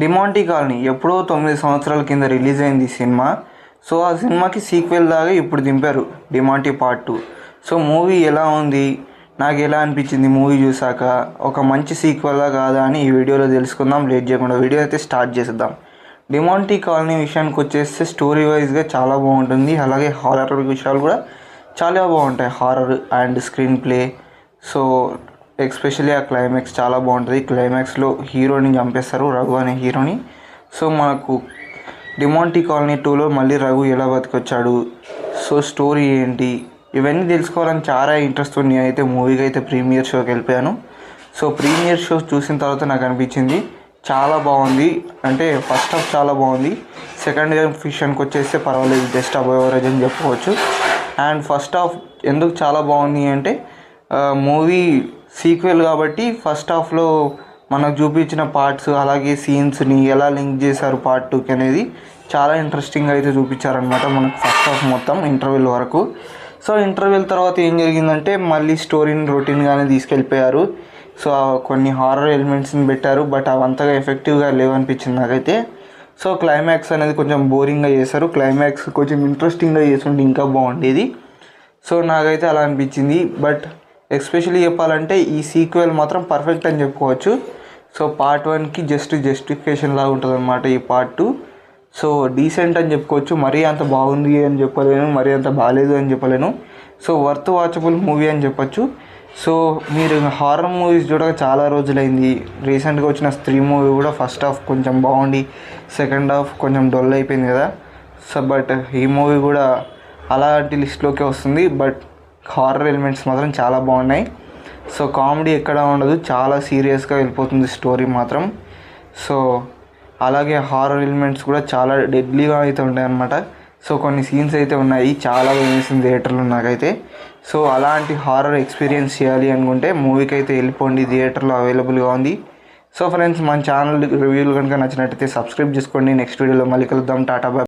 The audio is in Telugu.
డిమాంటీ కాలనీ ఎప్పుడో 9 సంవత్సరాల కింద రిలీజ్ అయింది ఈ సినిమా. సో ఆ సినిమాకి సీక్వెల్ లాగా ఇప్పుడు దింపారు డిమాంటీ పార్ట్ 2. సో మూవీ ఎలా ఉంది, నాకు ఎలా అనిపించింది మూవీ చూసాక, ఒక మంచి సీక్వెలా కాదా అని ఈ వీడియోలో తెలుసుకుందాం. లేట్ చేయకుండా వీడియో అయితే స్టార్ట్ చేద్దాం. డిమాంటీ కాలనీ విషయానికి వచ్చేస్తే స్టోరీ వైజ్గా చాలా బాగుంటుంది. అలాగే హారర్ విషయాలు కూడా చాలా బాగుంటాయి, horror and screen play. So especially ఆ క్లైమాక్స్ చాలా బాగుంటుంది. క్లైమాక్స్లో హీరోని చంపేస్తారు, రఘు అనే హీరోని. సో మనకు డిమాంటీ కాలనీ 2లో మళ్ళీ రఘు ఎలా బతికొచ్చాడు, సో స్టోరీ ఏంటి, ఇవన్నీ తెలుసుకోవాలని చాలా ఇంట్రెస్ట్ ఉంది. నేనైతే మూవీకి అయితే ప్రీమియర్ షోకి వెళ్ళిపోయాను. సో ప్రీమియర్ షో చూసిన తర్వాత నాకు అనిపించింది చాలా బాగుంది. అంటే ఫస్ట్ హాఫ్ చాలా బాగుంది, సెకండ్ హాఫ్ విషయానికి వచ్చేస్తే పర్వాలేదు, జస్ట్ అబవ్ యావరేజ్ అని చెప్పుకోవచ్చు. అండ్ ఫస్ట్ హాఫ్ ఎందుకు చాలా బాగుంది అంటే మూవీ సీక్వెల్ కాబట్టి ఫస్ట్ హాఫ్లో మనకు చూపించిన పార్ట్స్ అలాగే సీన్స్ని ఎలా లింక్ చేశారు పార్ట్ 2కి అనేది చాలా ఇంట్రెస్టింగ్గా అయితే చూపించారనమాట మనకు ఫస్ట్ హాఫ్ మొత్తం ఇంటర్వెల్ వరకు. సో ఇంటర్వెల్ తర్వాత ఏం జరిగిందంటే మళ్ళీ స్టోరీని రొటీన్గానే తీసుకెళ్ళిపోయారు. సో కొన్ని హారర్ ఎలిమెంట్స్ని పెట్టారు, బట్ అవి అంతగా ఎఫెక్టివ్గా లేవనిపించింది నాకైతే. సో క్లైమాక్స్ అనేది కొంచెం బోరింగ్గా చేశారు, క్లైమాక్స్ కొంచెం ఇంట్రెస్టింగ్గా చేస్తుంటే ఇంకా బాగుండేది. సో నాకైతే అలా అనిపించింది. బట్ ఎస్పెషల్లీ చెప్పాలంటే ఈ సీక్వెల్ మాత్రం పర్ఫెక్ట్ అని చెప్పుకోవచ్చు. సో పార్ట్ 1కి జస్టిఫికేషన్ లాగా ఉంటుంది అనమాట ఈ పార్ట్ 2. సో డీసెంట్ అని చెప్పుకోవచ్చు, మరీ అంత బాగుంది అని చెప్పలేను, మరీ అంత బాగాలేదు అని చెప్పలేను. సో వర్త్ వాచబుల్ మూవీ అని చెప్పచ్చు. సో మీరు హారర్ మూవీస్ చూడక చాలా రోజులైంది. రీసెంట్గా వచ్చిన స్త్రీ మూవీ కూడా ఫస్ట్ హాఫ్ కొంచెం బాగుండి సెకండ్ హాఫ్ కొంచెం డల్ అయిపోయింది కదా. సో బట్ ఈ మూవీ కూడా అలాంటి లిస్ట్లోకే వస్తుంది. బట్ హారర్ ఎలిమెంట్స్ మాత్రం చాలా బాగున్నాయి. సో కామెడీ ఎక్కడ ఉండదు, చాలా సీరియస్గా వెళ్ళిపోతుంది స్టోరీ మాత్రం. సో అలాగే హారర్ ఎలిమెంట్స్ కూడా చాలా డెడ్లీగా అయితే ఉంటాయి అన్నమాట. సో కొన్ని సీన్స్ అయితే ఉన్నాయి, చాలా వేసింది థియేటర్లో నాకైతే. సో అలాంటి హారర్ ఎక్స్పీరియన్స్ చేయాలి అనుకుంటే మూవీకి అయితే వెళ్ళిపోండి, థియేటర్లో అవైలబుల్గా ఉంది. సో ఫ్రెండ్స్, మన ఛానల్ రివ్యూలు కనుక నచ్చినట్టయితే సబ్స్క్రైబ్ చేసుకోండి. నెక్స్ట్ వీడియోలో మళ్ళీ కలుద్దాం. టాటా బాయ్.